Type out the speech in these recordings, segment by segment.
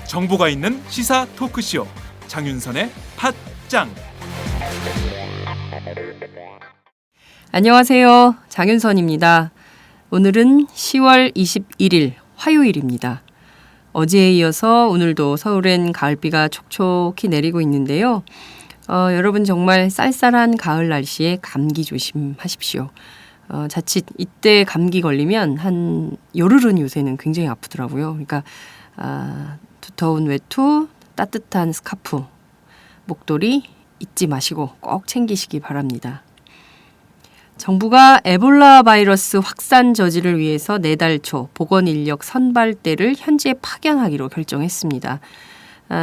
정보가 있는 시사 토크쇼 장윤선의 팟짱. 안녕하세요. 장윤선입니다. 오늘은 10월 21일 화요일입니다. 어제에 이어서 오늘도 서울엔 가을비가 촉촉히 내리고 있는데요. 여러분 정말 쌀쌀한 가을 날씨에 감기 조심하십시오. 자칫 이때 감기 걸리면 한 열흘은 요새는 굉장히 아프더라고요. 그러니까 두터운 외투, 따뜻한 스카프, 목도리 잊지 마시고 꼭 챙기시기 바랍니다. 정부가 에볼라 바이러스 확산 저지를 위해서 내달 초 보건인력 선발대를 현지에 파견하기로 결정했습니다.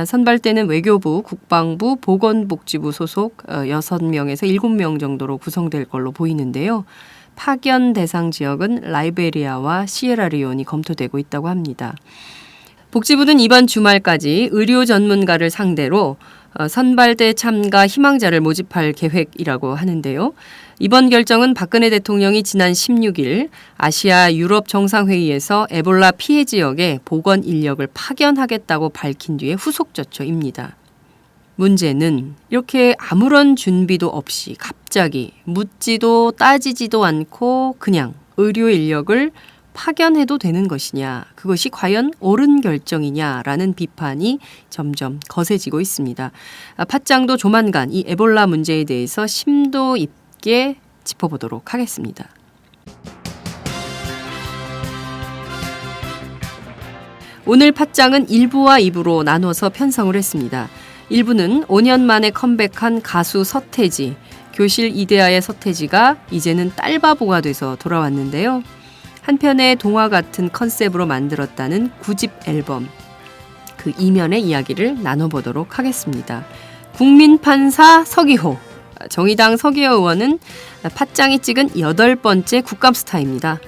선발대는 외교부, 국방부, 보건복지부 소속 6명에서 7명 정도로 구성될 걸로 보이는데요. 파견 대상 지역은 라이베리아와 시에라리온이 검토되고 있다고 합니다. 복지부는 이번 주말까지 의료 전문가를 상대로 선발대 참가 희망자를 모집할 계획이라고 하는데요. 이번 결정은 박근혜 대통령이 지난 16일 아시아 유럽 정상회의에서 에볼라 피해 지역에 보건 인력을 파견하겠다고 밝힌 뒤의 후속 조처입니다. 문제는 이렇게 아무런 준비도 없이 갑자기 묻지도 따지지도 않고 그냥 의료 인력을 파견해도 되는 것이냐, 그것이 과연 옳은 결정이냐라는 비판이 점점 거세지고 있습니다. 팟짱도 조만간 이 에볼라 문제에 대해서 심도 있게 짚어보도록 하겠습니다. 오늘 팟짱은 1부와 2부로 나눠서 편성을 했습니다. 1부는 5년 만에 컴백한 가수 서태지, 교실 이데아의 서태지가 이제는 딸바보가 돼서 돌아왔는데요. 한편의 동화 같은 컨셉으로 만들었다는 9집 앨범, 그 이면의 이야기를 나눠보도록 하겠습니다. 국민판사 서기호, 정의당 서기호 의원은 팟짱이 찍은 8번째 국감스타입니다.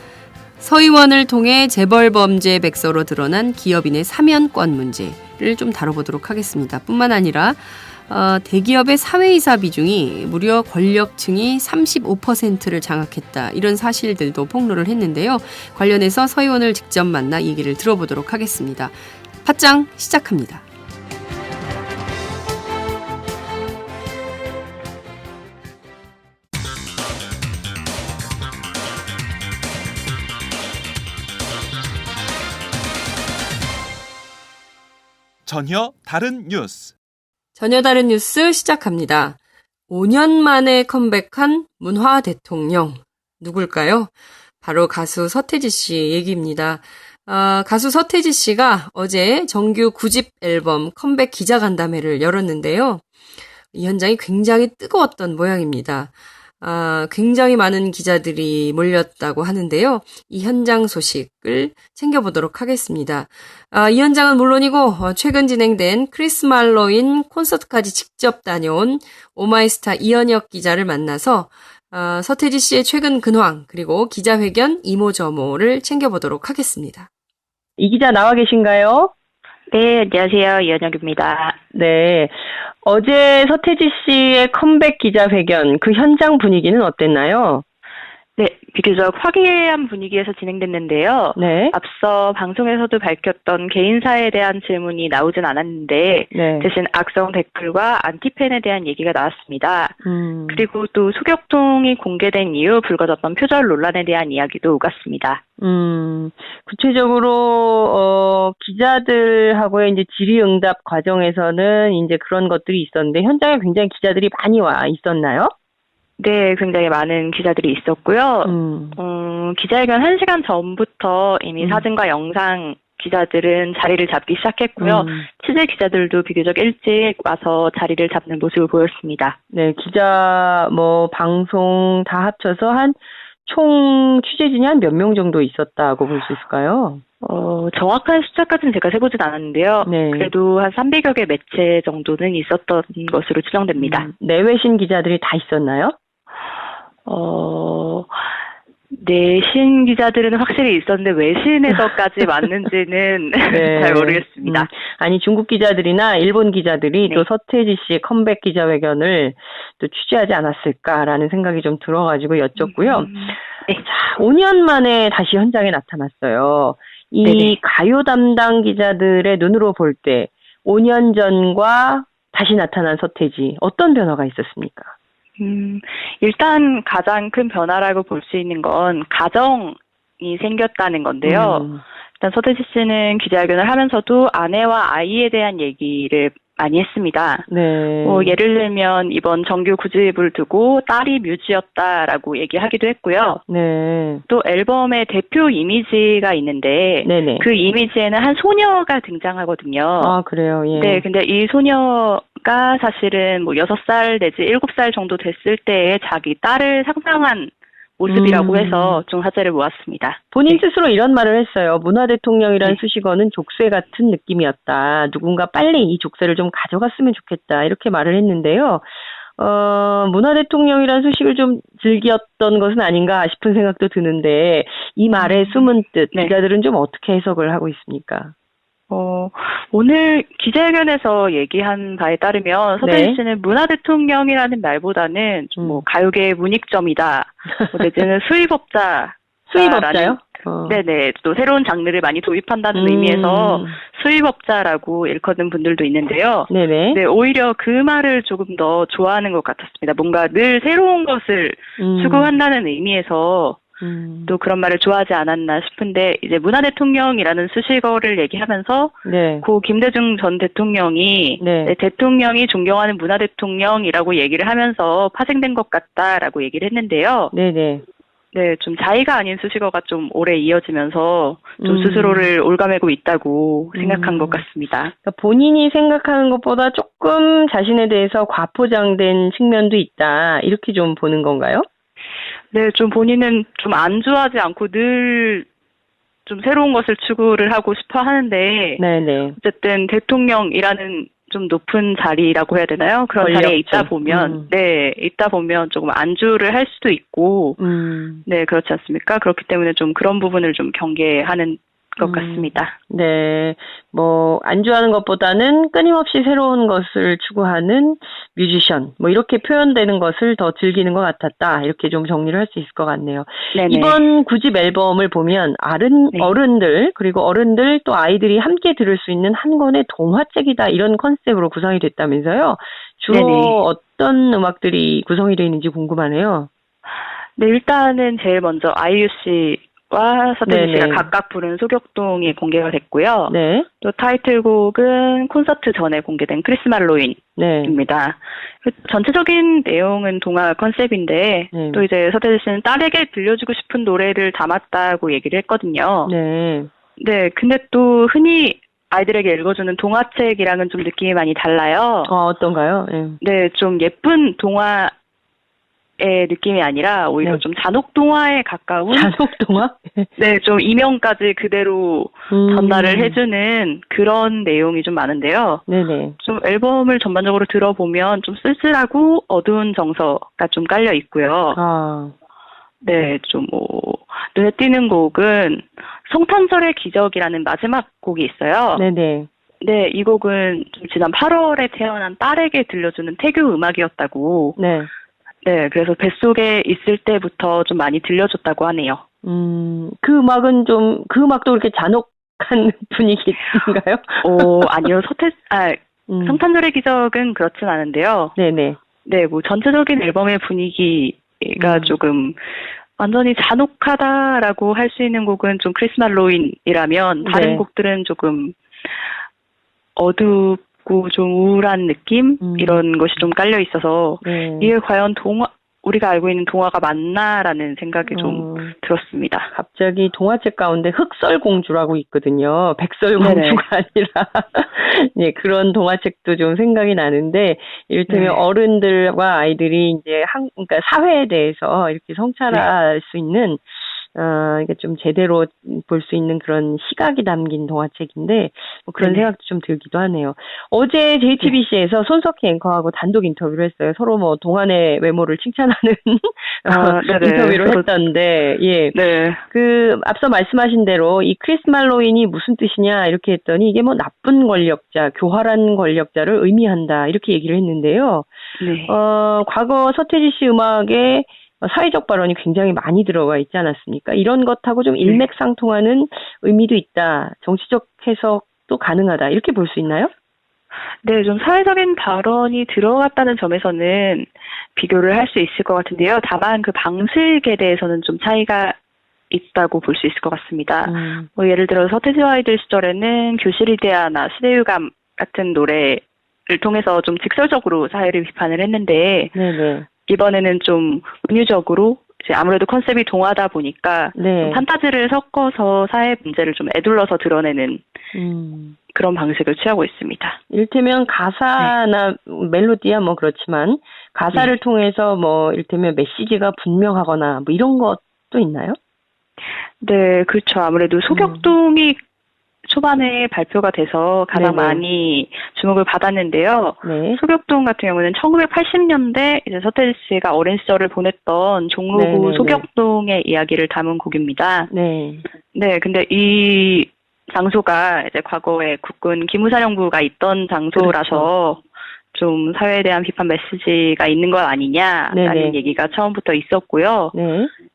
서 의원을 통해 재벌범죄 백서로 드러난 기업인의 사면권 문제를 좀 다뤄보도록 하겠습니다. 뿐만 아니라 대기업의 사회이사 비중이 무려 권력층이 35%를 장악했다. 이런 사실들도 폭로를 했는데요. 관련해서 서 의원을 직접 만나 얘기를 들어보도록 하겠습니다. 팟짱 시작합니다. 전혀 다른 뉴스. 전혀 다른 뉴스 시작합니다. 5년 만에 컴백한 문화 대통령. 누굴까요? 바로 가수 서태지 씨 얘기입니다. 가수 서태지 씨가 어제 정규 9집 앨범 컴백 기자간담회를 열었는데요. 이 현장이 굉장히 뜨거웠던 모양입니다. 굉장히 많은 기자들이 몰렸다고 하는데요. 이 현장 소식을 챙겨보도록 하겠습니다. 이 현장은 물론이고 최근 진행된 크리스 말로인 콘서트까지 직접 다녀온 오마이스타 이현혁 기자를 만나서 서태지 씨의 최근 근황 그리고 기자회견 이모저모를 챙겨보도록 하겠습니다. 이 기자 나와 계신가요? 네, 안녕하세요. 이현혁입니다. 네. 어제 서태지 씨의 컴백 기자회견, 그 현장 분위기는 어땠나요? 네, 비교적 화기애애한 분위기에서 진행됐는데요. 네. 앞서 방송에서도 밝혔던 개인사에 대한 질문이 나오진 않았는데 네. 대신 악성 댓글과 안티팬에 대한 얘기가 나왔습니다. 그리고 또 소격통이 공개된 이후 불거졌던 표절 논란에 대한 이야기도 오갔습니다. 구체적으로 기자들하고의 이제 질의응답 과정에서는 이제 그런 것들이 있었는데 현장에 굉장히 기자들이 많이 와 있었나요? 네, 굉장히 많은 기자들이 있었고요. 기자회견 1시간 전부터 이미 사진과 영상 기자들은 자리를 잡기 시작했고요. 취재 기자들도 비교적 일찍 와서 자리를 잡는 모습을 보였습니다. 네, 기자, 방송 다 합쳐서 총 취재진이 한 몇 명 정도 있었다고 볼 수 있을까요? 정확한 숫자까지는 제가 세보진 않았는데요. 네. 그래도 한 300여 개 매체 정도는 있었던 것으로 추정됩니다. 내외신 기자들이 다 있었나요? 내신 기자들은 확실히 있었는데 외신에서까지 맞는지는 네. 잘 모르겠습니다. 아니 중국 기자들이나 일본 기자들이 네. 또 서태지 씨의 컴백 기자회견을 또 취재하지 않았을까라는 생각이 좀 들어가지고 여쭙고요. 네. 자, 5년 만에 다시 현장에 나타났어요. 이 네네. 가요 담당 기자들의 눈으로 볼 때 5년 전과 다시 나타난 서태지 어떤 변화가 있었습니까? 일단 가장 큰 변화라고 볼 수 있는 건 가정이 생겼다는 건데요. 일단 서태지 씨는 기자회견을 하면서도 아내와 아이에 대한 얘기를 많이 했습니다. 네. 예를 들면 이번 정규 9집을 두고 딸이 뮤지였다라고 얘기하기도 했고요. 네. 또 앨범의 대표 이미지가 있는데 네네. 그 이미지에는 한 소녀가 등장하거든요. 아, 그래요. 예. 네, 근데 이 소녀가 사실은 뭐 6살 내지 7살 정도 됐을 때에 자기 딸을 상상한 모습이라고 해서 좀 화제를 모았습니다. 본인 스스로 이런 말을 했어요. 문화 대통령이라는 네. 수식어는 족쇄 같은 느낌이었다. 누군가 빨리 이 족쇄를 좀 가져갔으면 좋겠다. 이렇게 말을 했는데요. 문화 대통령이라는 수식을 좀 즐겼던 것은 아닌가 싶은 생각도 드는데 이 말의 숨은 뜻 네. 기자들은 좀 어떻게 해석을 하고 있습니까? 오늘 기자회견에서 얘기한 바에 따르면 서태지 씨는 문화 대통령이라는 말보다는 좀 뭐 가요계의 문익점이다, 내지는 수입업자. 수입업자요? 네네. 또 새로운 장르를 많이 도입한다는 의미에서 수입업자라고 일컫는 분들도 있는데요. 네네. 네, 오히려 그 말을 조금 더 좋아하는 것 같았습니다. 뭔가 늘 새로운 것을 추구한다는 의미에서 또 그런 말을 좋아하지 않았나 싶은데, 이제 문화 대통령이라는 수식어를 얘기하면서 네. 고 김대중 전 대통령이 네. 대통령이 존경하는 문화 대통령이라고 얘기를 하면서 파생된 것 같다라고 얘기를 했는데요. 네네. 네, 좀 자의가 아닌 수식어가 좀 오래 이어지면서 좀 스스로를 올가매고 있다고 생각한 것 같습니다. 그러니까 본인이 생각하는 것보다 조금 자신에 대해서 과포장된 측면도 있다. 이렇게 좀 보는 건가요? 네, 좀 본인은 좀 안주하지 않고 늘 좀 새로운 것을 추구를 하고 싶어 하는데, 네네. 어쨌든 대통령이라는 좀 높은 자리라고 해야 되나요? 그런 권력죠. 자리에 있다 보면, 있다 보면 조금 안주를 할 수도 있고, 네, 그렇지 않습니까? 그렇기 때문에 좀 그런 부분을 좀 경계하는 것 같습니다. 네, 뭐 안주하는 것보다는 끊임없이 새로운 것을 추구하는 뮤지션, 뭐 이렇게 표현되는 것을 더 즐기는 것 같았다. 이렇게 좀 정리를 할 수 있을 것 같네요. 네네. 이번 9집 앨범을 보면 네. 어른들 그리고 어른들 또 아이들이 함께 들을 수 있는 한 권의 동화책이다, 이런 컨셉으로 구성이 됐다면서요. 주로 네네. 어떤 음악들이 구성이 되어 있는지 궁금하네요. 네, 일단은 제일 먼저 아이유 씨와 서태지 씨가 네네. 각각 부른 소격동이 공개가 됐고요. 네. 또 타이틀곡은 콘서트 전에 공개된 크리스마스 로인입니다. 네. 전체적인 내용은 동화 컨셉인데, 네. 또 이제 서태지 씨는 딸에게 들려주고 싶은 노래를 담았다고 얘기를 했거든요. 네. 네, 근데 또 흔히 아이들에게 읽어주는 동화책이랑은 좀 느낌이 많이 달라요. 어떤가요? 네. 네, 좀 예쁜 동화의 느낌이 아니라 오히려 네. 좀 잔혹 동화에 가까운, 잔혹 동화? 네, 좀 이명까지 그대로 전달을 해주는 그런 내용이 좀 많은데요. 네네. 좀 앨범을 전반적으로 들어보면 좀 쓸쓸하고 어두운 정서가 좀 깔려 있고요. 네, 좀 눈에 띄는 곡은 성탄절의 기적이라는 마지막 곡이 있어요. 네네. 네, 이 곡은 좀 지난 8월에 태어난 딸에게 들려주는 태교 음악이었다고. 네. 네, 그래서 뱃속에 있을 때부터 좀 많이 들려줬다고 하네요. 그 음악도 그렇게 잔혹한 분위기인가요? 아니요, 성탄절의 기적은 그렇진 않은데요. 네네. 네, 뭐 전체적인 앨범의 분위기가 조금 완전히 잔혹하다라고 할 수 있는 곡은 좀 크리스마스 로인이라면, 다른 네. 곡들은 조금 어둡고 좀 우울한 느낌? 이런 것이 좀 깔려 있어서, 네. 이게 과연 우리가 알고 있는 동화가 맞나라는 생각이 좀 들었습니다. 갑자기 동화책 가운데 흑설공주라고 있거든요. 백설공주가 아니라 네, 그런 동화책도 좀 생각이 나는데, 이를테면 어른들과 아이들이 이제 그러니까 사회에 대해서 이렇게 성찰할 수 있는 이게 좀 제대로 볼 수 있는 그런 시각이 담긴 동화책인데 뭐 그런 네. 생각도 좀 들기도 하네요. 어제 JTBC에서 손석희 앵커하고 단독 인터뷰를 했어요. 서로 뭐 동안의 외모를 칭찬하는 인터뷰를 했던데, 예. 네. 그 앞서 말씀하신 대로 이 크리스 말로인이 무슨 뜻이냐 이렇게 했더니 이게 뭐 나쁜 권력자, 교활한 권력자를 의미한다 이렇게 얘기를 했는데요. 네. 과거 서태지 씨 음악에 사회적 발언이 굉장히 많이 들어가 있지 않았습니까? 이런 것하고 좀 일맥상통하는 의미도 있다. 정치적 해석도 가능하다. 이렇게 볼 수 있나요? 네, 좀 사회적인 발언이 들어갔다는 점에서는 비교를 할 수 있을 것 같은데요. 다만 그 방식에 대해서는 좀 차이가 있다고 볼 수 있을 것 같습니다. 뭐 예를 들어 서태지와 아이들 시절에는 교실이대야나 시대유감 같은 노래를 통해서 좀 직설적으로 사회를 비판을 했는데 네네. 이번에는 좀 은유적으로 이제 아무래도 컨셉이 동화다 보니까 좀 판타지를 섞어서 사회 문제를 좀 에둘러서 드러내는 그런 방식을 취하고 있습니다. 이를테면 가사나 멜로디야 뭐 그렇지만 가사를 통해서 뭐 이를테면 메시지가 분명하거나 뭐 이런 것도 있나요? 네, 그렇죠. 아무래도 소격동이 초반에 발표가 돼서 가장 많이 주목을 받았는데요. 네. 소격동 같은 경우는 1980년대 이제 서태지 씨가 어린 시절을 보냈던 종로구 소격동의 이야기를 담은 곡입니다. 네. 네, 근데 이 장소가 이제 과거에 국군 기무사령부가 있던 장소라서 좀 사회에 대한 비판 메시지가 있는 것 아니냐라는 얘기가 처음부터 있었고요.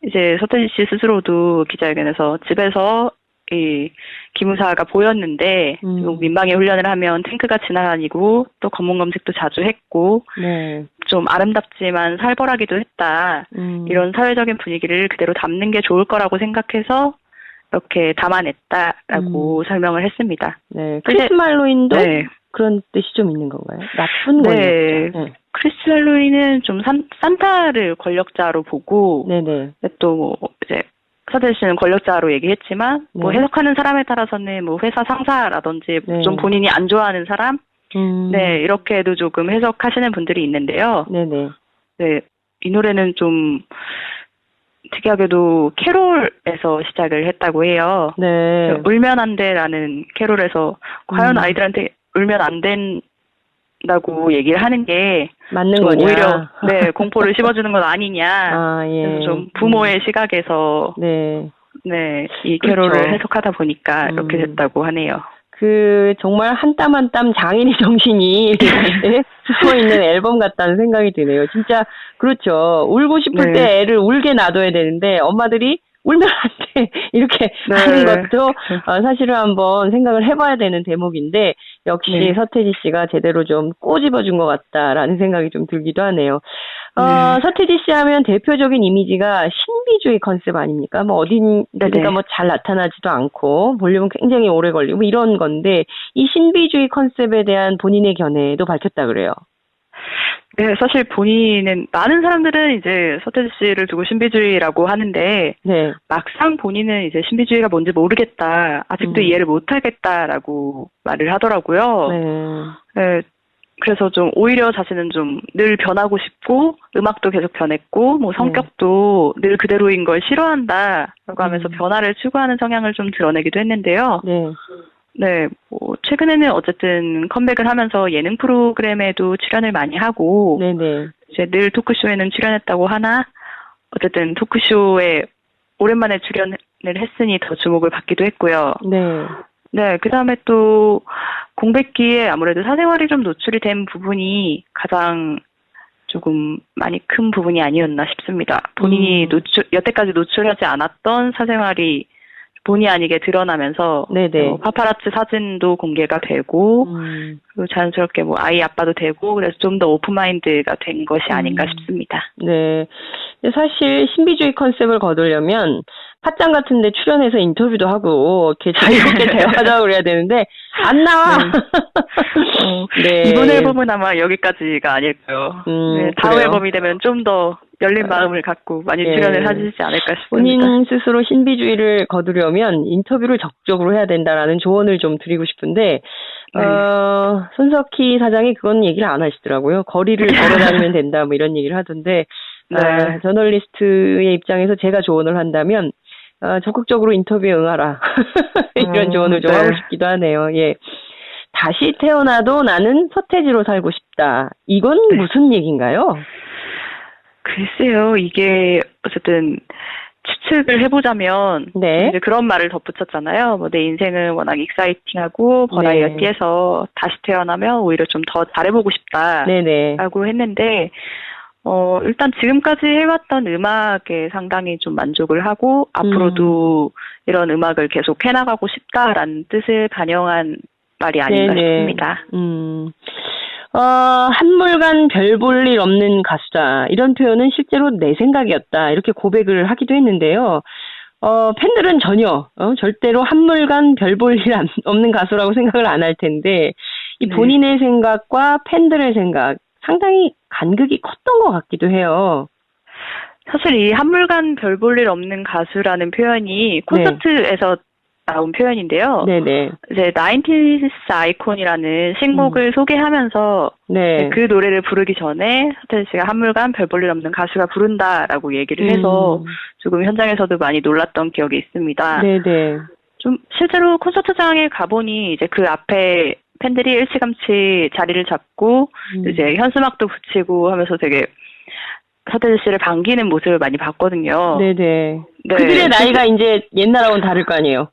이제 서태지 씨 스스로도 기자회견에서 집에서 이 기무사가 보였는데 민방위 훈련을 하면 탱크가 지나다니고 또 검문 검색도 자주 했고 좀 아름답지만 살벌하기도 했다. 이런 사회적인 분위기를 그대로 담는 게 좋을 거라고 생각해서 이렇게 담아냈다라고 설명을 했습니다. 네, 크리스 말로인도 그런 뜻이 좀 있는 건가요? 나쁜 권력자. 크리스 말로인은 좀 산타를 권력자로 보고 또 뭐 이제 서태지 씨는 권력자로 얘기했지만 뭐 해석하는 사람에 따라서는 뭐 회사 상사라든지 좀 본인이 안 좋아하는 사람 이렇게도 조금 해석하시는 분들이 있는데요. 네, 이 노래는 좀 특이하게도 캐롤에서 시작을 했다고 해요. 울면 안 돼라는 캐롤에서 과연 아이들한테 울면 안 된다고 얘기를 하는 게 맞는 거냐? 오히려 공포를 심어주는 건 아니냐. 그래서 좀 부모의 시각에서 이 캐롤을 해석하다 보니까 이렇게 됐다고 하네요. 그 정말 한 땀 한 땀 장인의 정신이 숨어 있는 앨범 같다는 생각이 드네요. 진짜 그렇죠. 울고 싶을 때 애를 울게 놔둬야 되는데 엄마들이 울면 안 돼 이렇게 하는 것도 사실은 한번 생각을 해봐야 되는 대목인데 역시 서태지 씨가 제대로 좀 꼬집어준 것 같다라는 생각이 좀 들기도 하네요. 서태지 씨 하면 대표적인 이미지가 신비주의 컨셉 아닙니까? 뭐 어딘가 뭐 잘 나타나지도 않고 볼륨은 굉장히 오래 걸리고 뭐 이런 건데 이 신비주의 컨셉에 대한 본인의 견해도 밝혔다 그래요. 네, 사실 본인은 많은 사람들은 이제 서태지 씨를 두고 신비주의라고 하는데 막상 본인은 이제 신비주의가 뭔지 모르겠다, 아직도 이해를 못하겠다라고 말을 하더라고요. 그래서 좀 오히려 자신은 좀 늘 변하고 싶고 음악도 계속 변했고 뭐 성격도 늘 그대로인 걸 싫어한다라고 하면서 변화를 추구하는 성향을 좀 드러내기도 했는데요. 뭐 최근에는 어쨌든 컴백을 하면서 예능 프로그램에도 출연을 많이 하고 이제 늘 토크쇼에는 출연했다고 하나 어쨌든 토크쇼에 오랜만에 출연을 했으니 더 주목을 받기도 했고요. 그 다음에 또 공백기에 아무래도 사생활이 좀 노출이 된 부분이 가장 조금 많이 큰 부분이 아니었나 싶습니다. 본인이 여태까지 노출하지 않았던 사생활이 본의 아니게 드러나면서 파파라치 사진도 공개가 되고 그리고 자연스럽게 뭐 아이 아빠도 되고 그래서 좀 더 오픈마인드가 된 것이 아닌가 싶습니다. 근데 사실 신비주의 컨셉을 거두려면 팟짱 같은 데 출연해서 인터뷰도 하고 이렇게 자유롭게 대화하자고 그래야 되는데 안 나와. 이번 앨범은 아마 여기까지가 아닐까요. 다음 앨범이 되면 좀 더 열린 마음을 갖고 많이 출연을 하시지 않을까 싶습니다. 본인 스스로 신비주의를 거두려면 인터뷰를 적극적으로 해야 된다라는 조언을 좀 드리고 싶은데 손석희 사장이 그건 얘기를 안 하시더라고요. 거리를 걸어다니면 된다 뭐 이런 얘기를 하던데 저널리스트의 입장에서 제가 조언을 한다면 적극적으로 인터뷰에 응하라. 이런 조언을 좀 네. 하고 싶기도 하네요. 예. 다시 태어나도 나는 서태지로 살고 싶다. 이건 네. 무슨 얘기인가요? 글쎄요, 이게 어쨌든 추측을 해보자면 네. 이제 그런 말을 덧붙였잖아요. 뭐 내 인생은 워낙 익사이팅하고 버라이어티해서 다시 태어나면 오히려 좀 더 잘해보고 싶다라고 네네. 했는데 일단 지금까지 해왔던 음악에 상당히 좀 만족을 하고 앞으로도 이런 음악을 계속 해나가고 싶다라는 뜻을 반영한 말이 아닌가 싶습니다. 한물간 별 볼 일 없는 가수다. 이런 표현은 실제로 내 생각이었다. 이렇게 고백을 하기도 했는데요. 팬들은 전혀, 절대로 한물간 별 볼 일 없는 가수라고 생각을 안 할 텐데, 이 본인의 생각과 팬들의 생각, 상당히 간극이 컸던 것 같기도 해요. 사실 이 한물간 별 볼 일 없는 가수라는 표현이 콘서트에서 나온 표현인데요. 네네. 이제 90s 아이콘이라는 신곡을 소개하면서 그 노래를 부르기 전에 서태지 씨가 한물간 별 볼 일 없는 가수가 부른다라고 얘기를 해서 조금 현장에서도 많이 놀랐던 기억이 있습니다. 네네. 좀 실제로 콘서트장에 가보니 이제 그 앞에 팬들이 일찌감치 자리를 잡고 이제 현수막도 붙이고 하면서 되게 서태지 씨를 반기는 모습을 많이 봤거든요. 네네. 네. 그들의 나이가 이제 옛날하고는 다를 거 아니에요.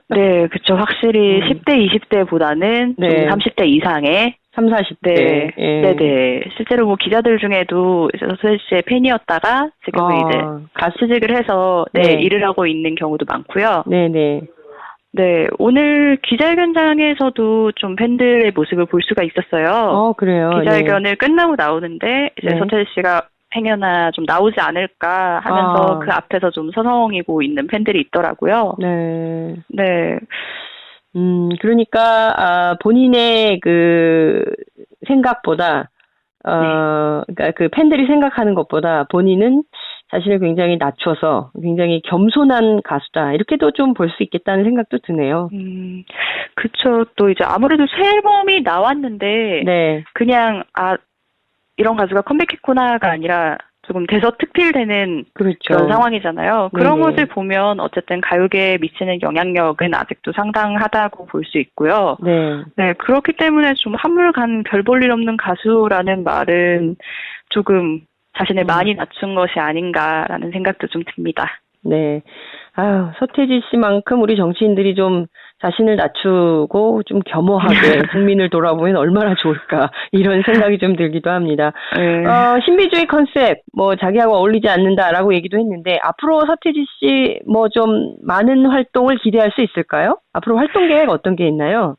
네, 그쵸. 확실히 10대, 20대보다는 좀 30대 이상의 3, 40대. 네, 네네. 실제로 뭐 기자들 중에도 이제 서태지 씨의 팬이었다가 지금은 이제 취직을 해서 일을 하고 있는 경우도 많고요. 네네. 네, 오늘 기자회견장에서도 좀 팬들의 모습을 볼 수가 있었어요. 그래요. 기자회견을 끝나고 나오는데 이제 서태지 씨가 행여나 좀 나오지 않을까 하면서 그 앞에서 좀 서성이고 있는 팬들이 있더라고요. 네. 네. 그러니까, 본인의 그 생각보다, 그러니까 그 팬들이 생각하는 것보다 본인은 자신을 굉장히 낮춰서 굉장히 겸손한 가수다. 이렇게도 좀 볼 수 있겠다는 생각도 드네요. 그쵸. 또 이제 아무래도 새 앨범이 나왔는데, 그냥, 이런 가수가 컴백했구나가 아니라 조금 대서특필되는 그런 상황이잖아요. 그런 것을 보면 어쨌든 가요계에 미치는 영향력은 아직도 상당하다고 볼 수 있고요. 네, 그렇기 때문에 좀 한물간 별 볼 일 없는 가수라는 말은 조금 자신을 많이 낮춘 것이 아닌가라는 생각도 좀 듭니다. 네. 아유, 서태지 씨만큼 우리 정치인들이 좀 자신을 낮추고 좀 겸허하게 국민을 돌아보면 얼마나 좋을까 이런 생각이 좀 들기도 합니다. 신비주의 컨셉 뭐 자기하고 어울리지 않는다라고 얘기도 했는데 앞으로 서태지 씨 뭐 좀 많은 활동을 기대할 수 있을까요? 앞으로 활동 계획 어떤 게 있나요?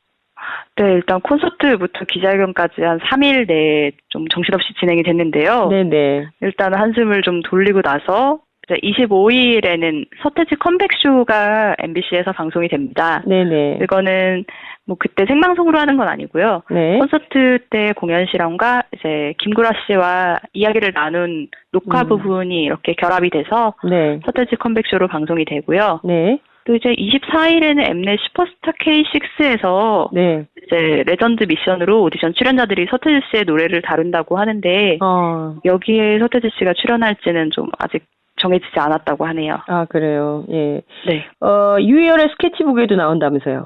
네, 일단 콘서트부터 기자회견까지 한 3일 내에 좀 정신없이 진행이 됐는데요. 네네. 일단 한숨을 좀 돌리고 나서 이제 25일에는 서태지 컴백쇼가 MBC에서 방송이 됩니다. 네네. 이거는 뭐 그때 생방송으로 하는 건 아니고요. 콘서트 때 공연 실황과 이제 김구라 씨와 이야기를 나눈 녹화 부분이 이렇게 결합이 돼서 서태지 컴백쇼로 방송이 되고요. 또 이제 24일에는 엠넷 슈퍼스타 K6에서 이제 레전드 미션으로 오디션 출연자들이 서태지 씨의 노래를 다룬다고 하는데 여기에 서태지 씨가 출연할지는 좀 아직 정해지지 않았다고 하네요. 아, 그래요. 예. 네. 유희열의 스케치북에도 나온다면서요?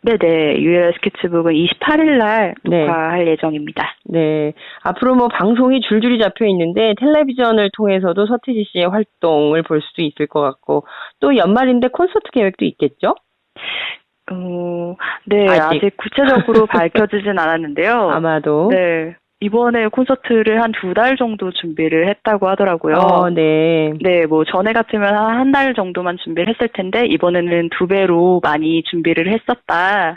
네네. 유희열의 스케치북은 28일 날 녹화할 예정입니다. 네. 앞으로 뭐 방송이 줄줄이 잡혀 있는데 텔레비전을 통해서도 서태지 씨의 활동을 볼 수도 있을 것 같고 또 연말인데 콘서트 계획도 있겠죠? 네. 아직 구체적으로 밝혀지진 않았는데요. 아마도. 네. 이번에 콘서트를 한 2달 정도 준비를 했다고 하더라고요. 네. 네, 뭐 전에 같으면 한 달 정도만 준비를 했을 텐데 이번에는 2배로 많이 준비를 했었다.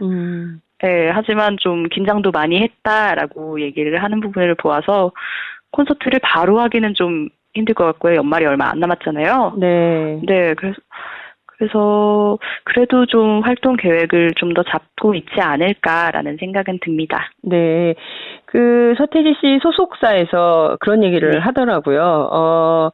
네, 하지만 좀 긴장도 많이 했다라고 얘기를 하는 부분을 보아서 콘서트를 바로 하기는 좀 힘들 것 같고요. 연말이 얼마 안 남았잖아요. 네. 네, 그래서 그래도 좀 활동 계획을 좀 더 잡고 있지 않을까라는 생각은 듭니다. 네. 그 서태지 씨 소속사에서 그런 얘기를 하더라고요.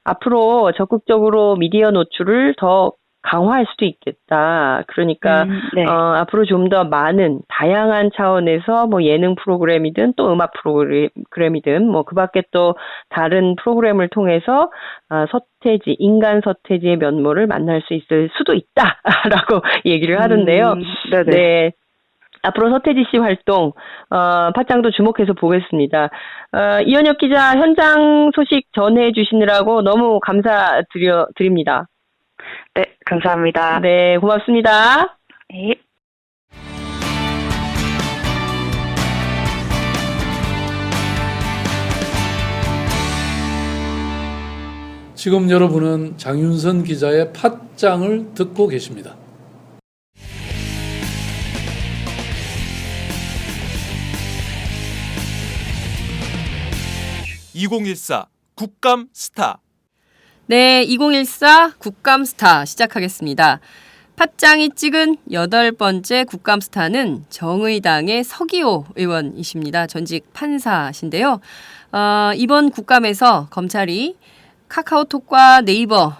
앞으로 적극적으로 미디어 노출을 더 강화할 수도 있겠다. 그러니까 네. 앞으로 좀 더 많은 다양한 차원에서 뭐 예능 프로그램이든 또 음악 프로그램이든 뭐 그밖에 또 다른 프로그램을 통해서 서태지, 인간 서태지의 면모를 만날 수 있을 수도 있다라고 얘기를 하던데요. 네네. 네. 앞으로 서태지 씨 활동, 팟짱도 주목해서 보겠습니다. 이현혁 기자 현장 소식 전해주시느라고 너무 감사드립니다. 네, 감사합니다. 네, 고맙습니다. 네. 지금 여러분은 장윤선 기자의 팟짱을 듣고 계십니다. (2014) 국감 스타. 네, 2014 국감 스타 시작하겠습니다. 팟짱이 찍은 8번째 국감 스타는 정의당의 서기호 의원이십니다. 전직 판사신데요. 이번 국감에서 검찰이 카카오톡과 네이버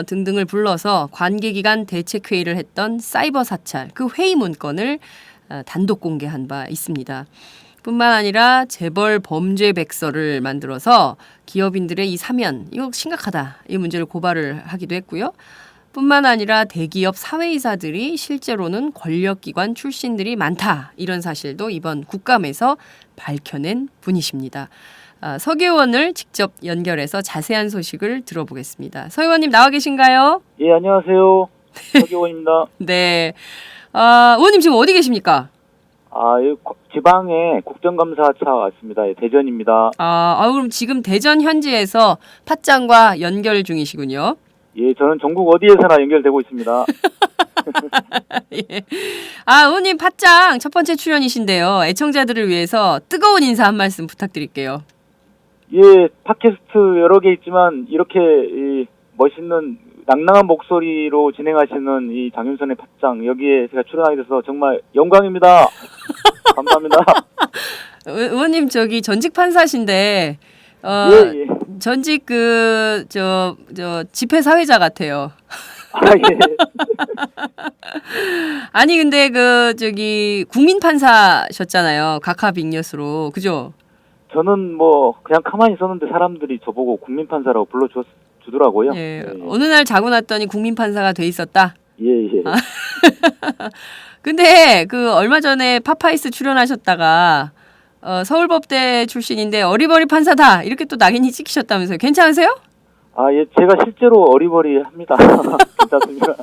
등등을 불러서 관계기관 대책회의를 했던 사이버 사찰, 그 회의 문건을 단독 공개한 바 있습니다. 뿐만 아니라 재벌 범죄 백서를 만들어서 기업인들의 이 사면, 이거 심각하다, 이 문제를 고발을 하기도 했고요. 뿐만 아니라 대기업 사회이사들이 실제로는 권력기관 출신들이 많다, 이런 사실도 이번 국감에서 밝혀낸 분이십니다. 서 의원을 직접 연결해서 자세한 소식을 들어보겠습니다. 서 의원님 나와 계신가요? 예, 안녕하세요. 서기호입니다. 네. 의원님 지금 어디 계십니까? 여기 지방에 국정감사차 왔습니다. 예, 대전입니다. 그럼 지금 대전 현지에서 팟짱과 연결 중이시군요. 예, 저는 전국 어디에서나 연결되고 있습니다. 예. 의원님 팟짱 첫 번째 출연이신데요. 애청자들을 위해서 뜨거운 인사 한 말씀 부탁드릴게요. 예, 팟캐스트 여러 개 있지만 이렇게 멋있는 낭낭한 목소리로 진행하시는 이 장윤선의 팟짱, 여기에 제가 출연하게 돼서 정말 영광입니다. 감사합니다. 의원님 저기 전직 판사신데 예. 전직 집회 사회자 같아요. 예. 아니 근데 국민 판사셨잖아요. 각하빅엿으로, 그죠? 저는 뭐 그냥 가만히 있었는데 사람들이 저보고 국민 판사라고 불러주더라고요. 예. 어느 날 자고 났더니 국민 판사가 돼 있었다. 예. 근데 얼마 전에 파파이스 출연하셨다가 서울법대 출신인데 어리버리 판사다, 이렇게 또 낙인이 찍히셨다면서요. 괜찮으세요? 예, 제가 실제로 어리버리합니다. 괜찮습니다.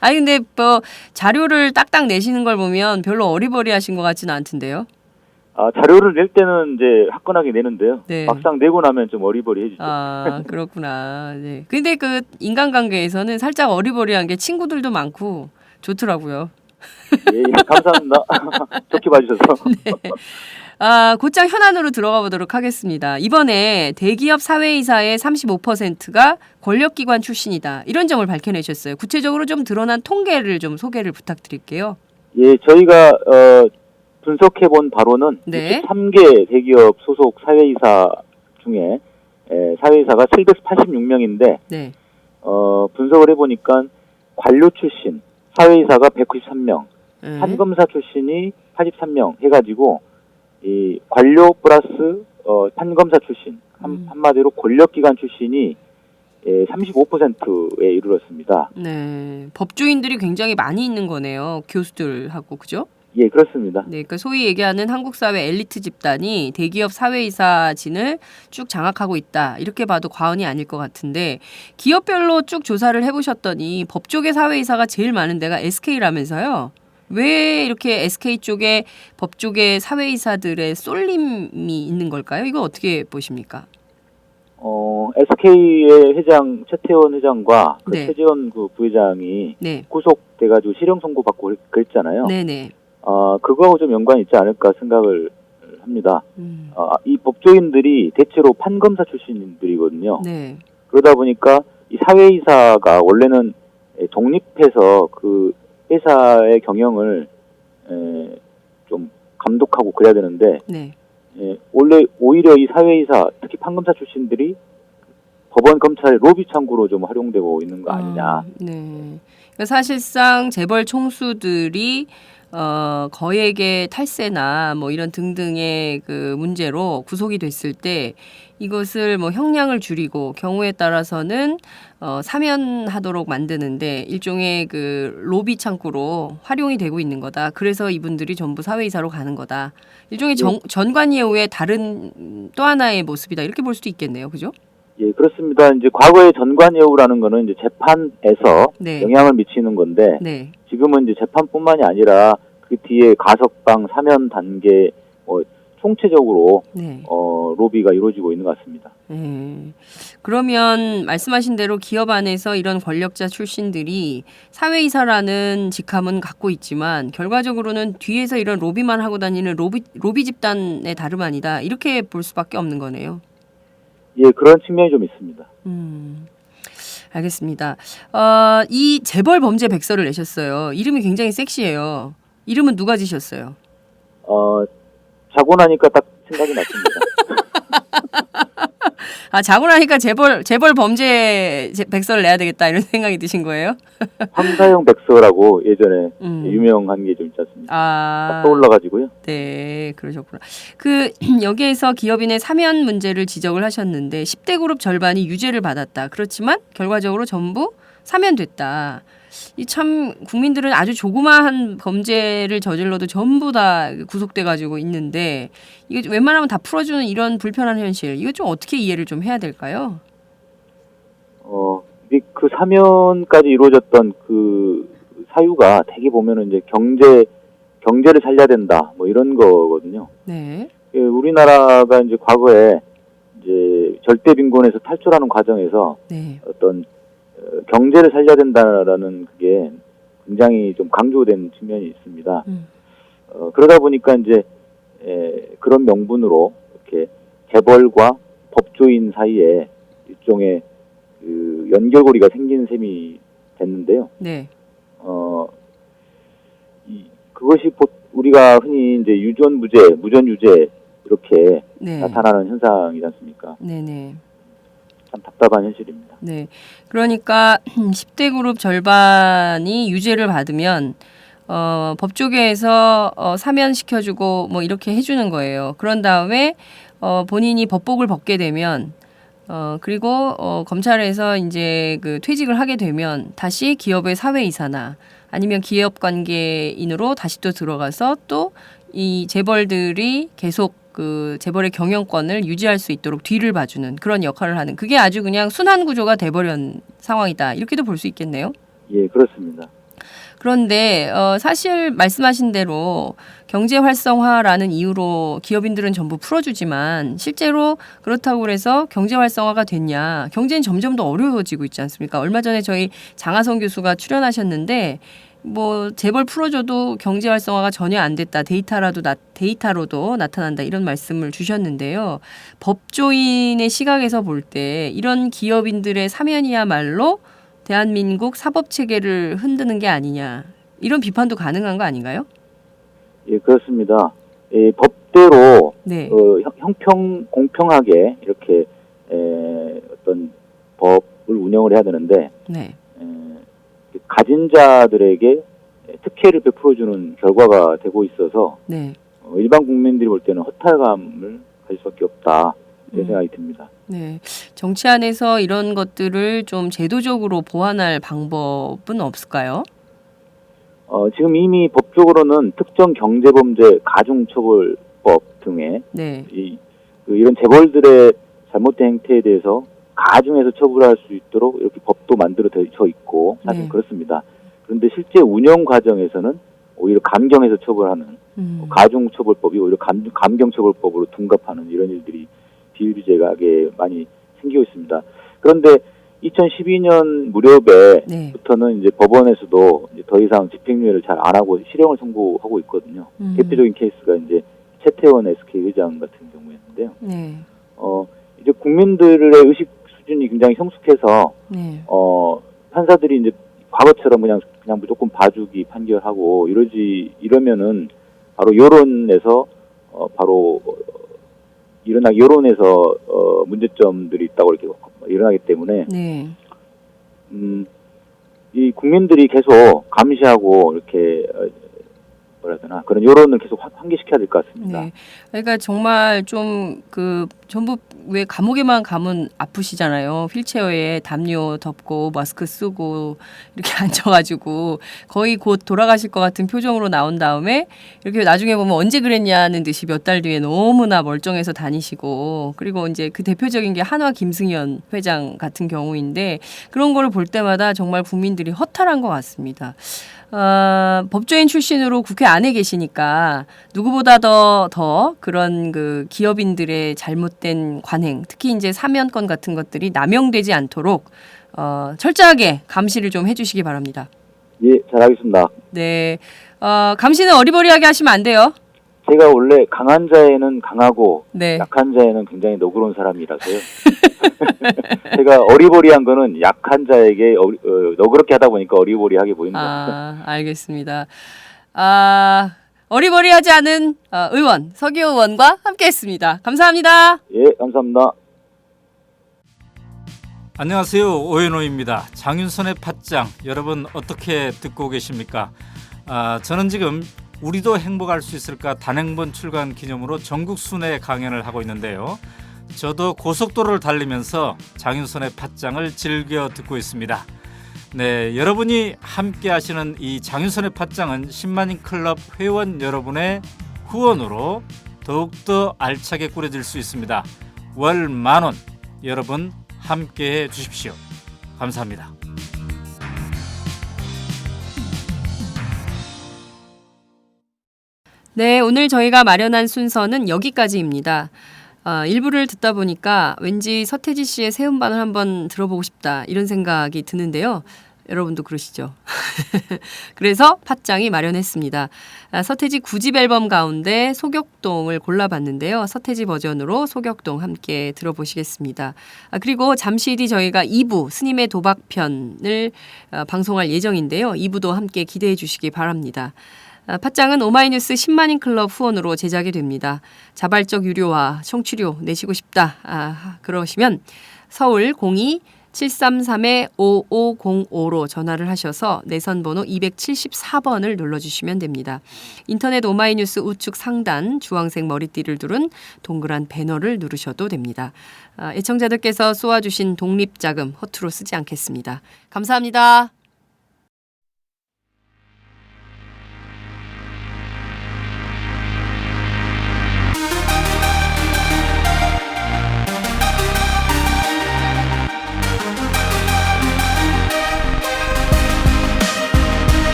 아니 근데 뭐 자료를 딱딱 내시는 걸 보면 별로 어리버리하신 것 같지는 않던데요. 자료를 낼 때는 이제 화끈하게 내는데요. 네. 막상 내고 나면 좀 어리버리해지죠. 그렇구나. 네. 근데 인간관계에서는 살짝 어리버리한 게 친구들도 많고 좋더라고요. 예, 감사합니다. 좋게 봐주셔서. 네. 곧장 현안으로 들어가 보도록 하겠습니다. 이번에 대기업 사회이사의 35%가 권력기관 출신이다, 이런 점을 밝혀내셨어요. 구체적으로 좀 드러난 통계를 좀 소개를 부탁드릴게요. 예, 저희가 분석해본 바로는 네. 63개 대기업 소속 사회이사 중에 사회이사가 786명인데 네. 분석을 해보니까 관료 출신 사회이사가 193명, 판검사 출신이 83명 해가지고 이 관료 플러스 판검사 출신, 한마디로 권력기관 출신이 35%에 이르렀습니다. 네, 법조인들이 굉장히 많이 있는 거네요. 교수들하고, 그죠? 예, 그렇습니다. 네, 그러니까 소위 얘기하는 한국 사회 엘리트 집단이 대기업 사회이사진을 쭉 장악하고 있다, 이렇게 봐도 과언이 아닐 것 같은데, 기업별로 쭉 조사를 해보셨더니 법조계 사회이사가 제일 많은 데가 SK라면서요. 왜 이렇게 SK 쪽에 법조계 사회이사들의 쏠림이 있는 걸까요? 이거 어떻게 보십니까? SK의 회장 최태원 회장과 네. 최재원 부회장이 네. 구속돼가지고 실형 선고받고 그랬잖아요. 네네. 그거하고 좀 연관이 있지 않을까 생각을 합니다. 이 법조인들이 대체로 판검사 출신들이거든요. 네. 그러다 보니까 이 사회이사가 원래는 독립해서 그 회사의 경영을 좀 감독하고 그래야 되는데, 네. 원래 오히려 이 사회이사, 특히 판검사 출신들이 법원 검찰의 로비 창구로 좀 활용되고 있는 거 아니냐. 네. 그러니까 사실상 재벌 총수들이 거액의 탈세나 뭐 이런 등등의 그 문제로 구속이 됐을 때 이것을 뭐 형량을 줄이고 경우에 따라서는 사면하도록 만드는데 일종의 그 로비 창구로 활용이 되고 있는 거다. 그래서 이분들이 전부 사회이사로 가는 거다. 일종의 전관예우의 다른 또 하나의 모습이다. 이렇게 볼 수도 있겠네요. 그죠? 예, 그렇습니다. 이제 과거의 전관예우라는 거는 이제 재판에서 네. 영향을 미치는 건데 네. 지금은 이제 재판뿐만이 아니라 그 뒤에 가석방, 사면 단계 총체적으로 네. 로비가 이루어지고 있는 것 같습니다. 그러면 말씀하신 대로 기업 안에서 이런 권력자 출신들이 사회이사라는 직함은 갖고 있지만 결과적으로는 뒤에서 이런 로비만 하고 다니는 로비 집단의 다름 아니다. 이렇게 볼 수밖에 없는 거네요. 예, 그런 측면이 좀 있습니다. 알겠습니다. 이 재벌 범죄 백서를 내셨어요. 이름이 굉장히 섹시해요. 이름은 누가 지셨어요? 자고 나니까 딱 생각이 났습니다. 자고 나니까 재벌 범죄 백서를 내야 되겠다 이런 생각이 드신 거예요? 황사형 백서라고 예전에 유명한 게 좀 있지 않습니까? 딱 떠올라가지고요. 네, 그러셨구나. 여기에서 기업인의 사면 문제를 지적을 하셨는데 10대 그룹 절반이 유죄를 받았다. 그렇지만 결과적으로 전부 사면됐다. 이 참 국민들은 아주 조그마한 범죄를 저질러도 전부 다 구속돼 가지고 있는데 이게 웬만하면 다 풀어주는 이런 불편한 현실 이거 좀 어떻게 이해를 좀 해야 될까요? 그 사면까지 이루어졌던 그 사유가 대개 보면은 이제 경제를 살려야 된다 뭐 이런 거거든요. 네. 우리나라가 이제 과거에 이제 절대 빈곤에서 탈출하는 과정에서 네. 어떤 경제를 살려야 된다라는 그게 굉장히 좀 강조된 측면이 있습니다. 그러다 보니까 이제 그런 명분으로 이렇게 재벌과 법조인 사이에 일종의 그 연결고리가 생기는 셈이 됐는데요. 네. 그것이 우리가 흔히 이제 유전무죄, 무전유죄 이렇게 네. 나타나는 현상이지 않습니까? 네네. 참 답답한 현실입니다. 네. 그러니까 10대 그룹 절반이 유죄를 받으면 법조계에서 사면시켜주고 뭐 이렇게 해주는 거예요. 그런 다음에 본인이 법복을 벗게 되면 그리고 검찰에서 이제 그 퇴직을 하게 되면 다시 기업의 사회이사나 아니면 기업 관계인으로 다시 또 들어가서 또 이 재벌들이 계속 그 재벌의 경영권을 유지할 수 있도록 뒤를 봐주는 그런 역할을 하는 그게 아주 그냥 순환 구조가 돼버린 상황이다. 이렇게도 볼 수 있겠네요. 예, 그렇습니다. 그런데 사실 말씀하신 대로 경제 활성화라는 이유로 기업인들은 전부 풀어주지만 실제로 그렇다고 그래서 경제 활성화가 됐냐? 경제는 점점 더 어려워지고 있지 않습니까? 얼마 전에 저희 장하성 교수가 출연하셨는데 뭐 재벌 풀어줘도 경제 활성화가 전혀 안 됐다. 데이터로도 나타난다. 이런 말씀을 주셨는데요. 법조인의 시각에서 볼 때 이런 기업인들의 사면이야말로 대한민국 사법체계를 흔드는 게 아니냐. 이런 비판도 가능한 거 아닌가요? 예, 그렇습니다. 법대로 네. 공평하게 이렇게 어떤 법을 운영을 해야 되는데 네. 가진 자들에게 특혜를 베풀어주는 결과가 되고 있어서 네. 일반 국민들이 볼 때는 허탈감을 가질 수밖에 없다 이런 생각이 듭니다. 네. 정치 안에서 이런 것들을 좀 제도적으로 보완할 방법은 없을까요? 지금 이미 법적으로는 특정 경제범죄 가중처벌법 등에 네. 이런 재벌들의 잘못된 행태에 대해서 가중해서 처벌할 수 있도록 이렇게 법도 만들어져 있고 사실 네. 그렇습니다. 그런데 실제 운영 과정에서는 오히려 감경해서 처벌하는 가중처벌법이 오히려 감경처벌법으로 둔갑하는 이런 일들이 비일비재하게 많이 생기고 있습니다. 그런데 2012년 무렵에부터는 이제 법원에서도 이제 더 이상 집행유예를 잘 안 하고 실형을 선고하고 있거든요. 대표적인 케이스가 이제 최태원 SK 의장 같은 경우였는데요. 네. 이제 국민들의 의식 수준이 굉장히 성숙해서 네. 판사들이 이제 과거처럼 그냥 무조건 봐주기 판결하고 이러면은 바로 여론에서 여론에서 문제점들이 있다고 이렇게 일들이 일어나기 때문에 네. 이 국민들이 계속 감시하고 이렇게 뭐라 해야 되나 그런 여론을 계속 환기시켜야 될 것 같습니다. 네. 그러니까 정말 좀 전부 왜 감옥에만 가면 아프시잖아요. 휠체어에 담요 덮고 마스크 쓰고 이렇게 앉아가지고 거의 곧 돌아가실 것 같은 표정으로 나온 다음에 이렇게 나중에 보면 언제 그랬냐는 듯이 몇 달 뒤에 너무나 멀쩡해서 다니시고 그리고 이제 그 대표적인 게 한화 김승연 회장 같은 경우인데 그런 거를 볼 때마다 정말 국민들이 허탈한 것 같습니다. 법조인 출신으로 국회 안에 계시니까 누구보다 더 그런 그 기업인들의 잘못된 관행, 특히 이제 사면권 같은 것들이 남용되지 않도록 철저하게 감시를 좀 해주시기 바랍니다. 예, 잘하겠습니다. 네, 감시는 어리버리하게 하시면 안 돼요. 제가 원래 강한 자에는 강하고 네. 약한 자에는 굉장히 너그러운 사람이라서요. 제가 어리버리한 거는 약한 자에게 너그럽게 하다 보니까 어리버리하게 보입니다. 알겠습니다. 어리버리하지 않은 의원 서기호 의원과 함께했습니다. 감사합니다. 예, 감사합니다. 안녕하세요. 오연호입니다. 장윤선의 팟짱 여러분 어떻게 듣고 계십니까? 저는 지금 우리도 행복할 수 있을까 단행본 출간 기념으로 전국 순회 강연을 하고 있는데요. 저도 고속도로를 달리면서 장윤선의 팟짱을 즐겨 듣고 있습니다. 네, 여러분이 함께 하시는 이 장윤선의 팟짱은 10만인 클럽 회원 여러분의 후원으로 더욱더 알차게 꾸려질 수 있습니다. 월 10,000원 여러분 함께해 주십시오. 감사합니다. 네, 오늘 저희가 마련한 순서는 여기까지입니다. 일부를 듣다 보니까 왠지 서태지 씨의 새 음반을 한번 들어보고 싶다 이런 생각이 드는데요. 여러분도 그러시죠? 그래서 팟짱이 마련했습니다. 서태지 9집 앨범 가운데 소격동을 골라봤는데요. 서태지 버전으로 소격동 함께 들어보시겠습니다. 그리고 잠시 뒤 저희가 2부 스님의 도박편을 방송할 예정인데요. 2부도 함께 기대해 주시기 바랍니다. 팟짱은 오마이뉴스 10만인 클럽 후원으로 제작이 됩니다. 자발적 유료와 청취료 내시고 싶다. 그러시면 서울 02-733-5505로 전화를 하셔서 내선번호 274번을 눌러주시면 됩니다. 인터넷 오마이뉴스 우측 상단 주황색 머리띠를 두른 동그란 배너를 누르셔도 됩니다. 애청자들께서 쏘아주신 독립자금 허투루 쓰지 않겠습니다. 감사합니다.